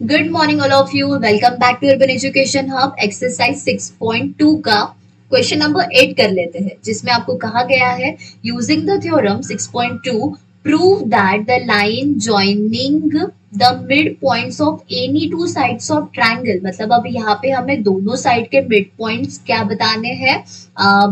Good morning all of you, welcome back to urban education hub. Exercise 6.2 का question number 8 कर लेते हैं, जिसमें आपको कहा गया है using the theorem 6.2 prove that the line joining the mid points of any two sides of triangle. मतलब अब यहाँ पे हमें दोनों साइड के मिड पॉइंट्स क्या बताने हैं,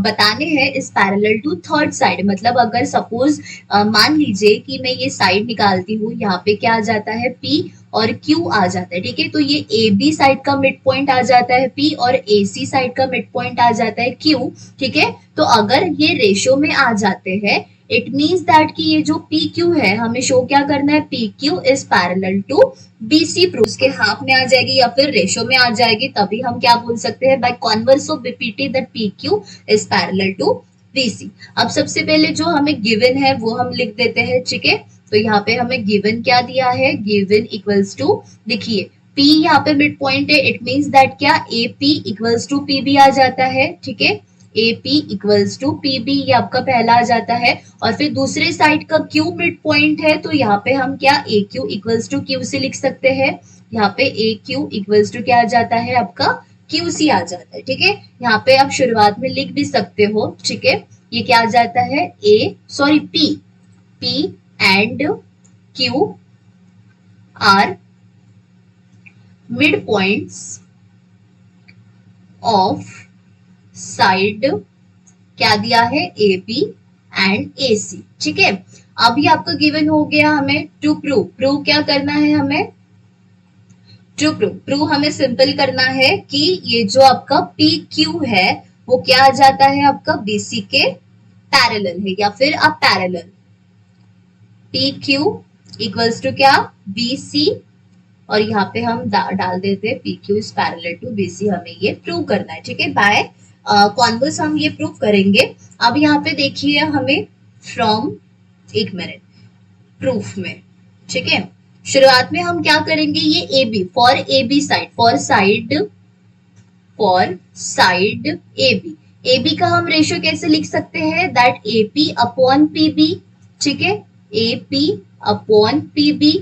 बताने हैं इस पैरेलल टू थर्ड साइड। मतलब अगर सपोज मान लीजिए कि मैं ये साइड निकालती हूँ, यहाँ पे क्या आ जाता है P और Q आ जाता है। ठीक है, तो ये ए बी साइड का मिड पॉइंट आ जाता है P और ए सी साइड का मिड पॉइंट आ जाता है Q। ठीक है, तो अगर ये रेशो में आ जाते हैं, इट मीन्स दैट कि ये जो पी क्यू है, हमें शो क्या करना है, P Q is parallel to B C. Proof के हाफ में आ जाएगी या फिर रेशो में आ जाएगी, तभी हम क्या बोल सकते हैं, by converse of BPT that P Q is parallel to B C. अब सबसे पहले जो हमें गिवन है वो हम लिख देते हैं। ठीक है, तो यहाँ पे हमें गिवन क्या दिया है, गिवन इक्वल्स टू, देखिए P यहाँ पे मिड पॉइंट है, इट मींस दैट क्या A P equals to P B आ जाता है। ठीक है, A P equals to P B, ये आपका पहला आ जाता है। और फिर दूसरे साइड का Q मिड पॉइंट है, तो यहाँ पे हम क्या A Q equals to Q C लिख सकते हैं। यहाँ पे ए क्यू इक्वल्स टू क्या आ जाता है, आपका क्यू सी आ जाता है। ठीक है, यहाँ पे आप शुरुआत में लिख भी सकते हो। ठीक है, ये क्या आ जाता है, P and Q are midpoints of side, क्या दिया है, ए बी एंड ए सी। ठीक है, अभी आपको गिवन हो गया, हमें टू प्रूव, प्रूव क्या करना है हमें, टू प्रूव, प्रूव हमें सिंपल करना है कि ये जो आपका पी क्यू है वो क्या आ जाता है, आपका बीसी के पैरेलल है, या फिर आप parallel P Q equals to क्या, बी सी, और यहाँ पे हम डाल देते हैं P Q is parallel to B C. हमें ये प्रूव करना है। ठीक है, बाय कॉन्वर्स हम ये प्रूव करेंगे। अब यहाँ पे देखिए हमें फ्रॉम, एक मिनट, प्रूफ में, ठीक है, शुरुआत में हम क्या करेंगे, ये A B, for A B side, for side A B का हम रेशियो कैसे लिख सकते हैं, that A P upon P B. ठीक है, A P upon P B.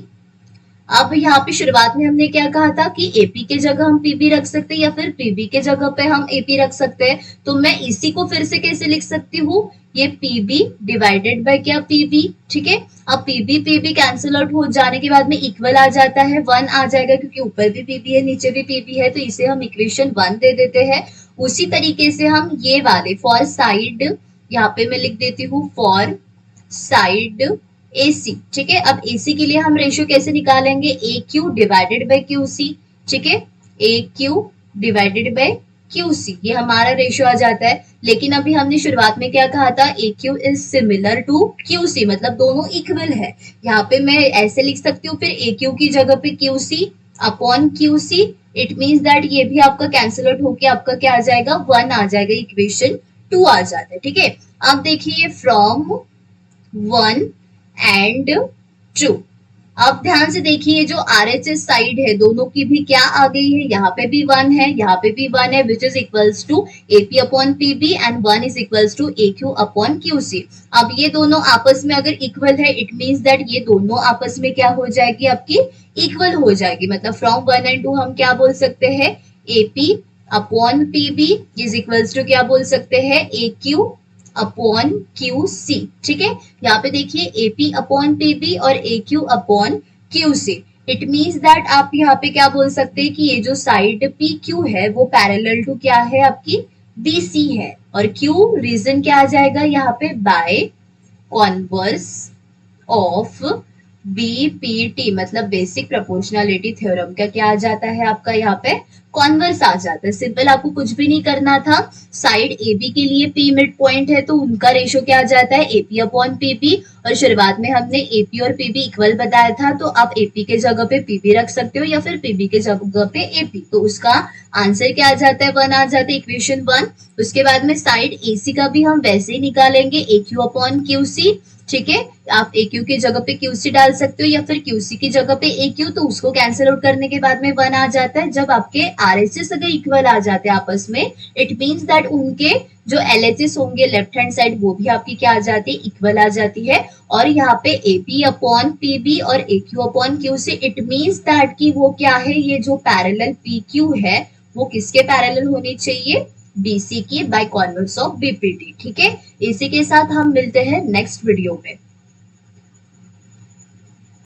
अब यहाँ पे शुरुआत में हमने क्या कहा था कि एपी के जगह हम पीबी रख सकते हैं या फिर पीबी के जगह पे हम एपी रख सकते हैं। तो मैं इसी को फिर से कैसे लिख सकती हूँ, ये पीबी डिवाइडेड बाय क्या, पीबी। ठीक है, अब पीबी पीबी कैंसिल आउट हो जाने के बाद में इक्वल आ जाता है, 1 आ जाएगा, क्योंकि ऊपर भी पीबी है नीचे भी पीबी है, तो इसे हम इक्वेशन 1 दे देते हैं। उसी तरीके से हम ये वाले फॉर साइड, यहाँ पे मैं लिख देती हूँ फॉर साइड AC। ठीक है, अब AC के लिए हम रेशियो कैसे निकालेंगे, A Q divided by Q C. ठीक है, A Q divided by Q C, ये हमारा रेशियो आ जाता है। लेकिन अभी हमने शुरुआत में क्या कहा था, A Q is similar to Q C, मतलब दोनों इक्वल है। यहाँ पे मैं ऐसे लिख सकती हूँ, फिर ए क्यू की जगह पे Q C upon Q C. It means that ये भी आपका कैंसिल आउट होके आपका क्या आ जाएगा, 1 आ जाएगा, इक्वेशन 2 आ जाता है। ठीक है, अब देखिए फ्रॉम 1 एंड 2। अब ध्यान से देखिए, जो RHS साइड है दोनों की भी क्या आ गई है, यहाँ पे भी 1 है, यहाँ पे भी 1 है, which is equals to AP upon PB and 1 is equals to AQ upon QC। अब ये दोनों आपस में अगर इक्वल है, इट मीन्स दैट ये दोनों आपस में क्या हो जाएगी, आपकी इक्वल हो जाएगी। मतलब फ्रॉम 1 एंड 2 हम क्या बोल सकते हैं, AP upon PB is equals to क्या बोल सकते हैं, AQ अपॉन क्यू सी। ठीक है, यहाँ पे देखिए एपी अपॉन पीबी और A Q upon Q C. It means that आप यहाँ पे क्या बोल सकते हैं कि ये जो साइड पी क्यू है वो पैरेलल टू क्या है, आपकी बी सी है। और क्यू रीजन क्या आ जाएगा यहाँ पे, बाय कॉन्वर्स ऑफ बीपीटी, मतलब बेसिक प्रोपोर्शनलिटी थ्योरम का क्या आ जाता है, आपका यहाँ पे कॉन्वर्स आ जाता है। सिंपल, आपको कुछ भी नहीं करना था। साइड ए बी के लिए पी मिड पॉइंट है, तो उनका रेशियो क्या आ जाता है, एपी अपॉन पीपी। और शुरुआत में हमने एपी और पीबी इक्वल बताया था, तो आप एपी के जगह पे पीबी रख सकते हो या फिर पीबी के जगह पे एपी। तो उसका आंसर क्या आ जाता है, 1 आ जाता है, इक्वेशन 1। उसके बाद में साइड एसी का भी हम वैसे ही निकालेंगे, A Q upon Q C. ठीक है, आप ए क्यू की जगह पे क्यू सी डाल सकते हो या फिर क्यू सी की जगह पे ए क्यू, तो उसको कैंसिल आउट करने के बाद में 1 आ जाता है। जब आपके आर एस एस अगर इक्वल आ जाते हैं आपस में, इट मीन्स दैट उनके जो LHS होंगे लेफ्ट हैंड साइड वो भी आपकी क्या आ जाती है, इक्वल आ जाती है। और यहाँ पे AP अपॉन PB और AQ अपॉन Q से इट मीन्स दैट कि वो क्या है, ये जो पैरेलल PQ है वो किसके पैरेलल होनी चाहिए, BC की बाय कॉन्वर्स ऑफ BPT। ठीक है, इसी के साथ हम मिलते हैं नेक्स्ट वीडियो में।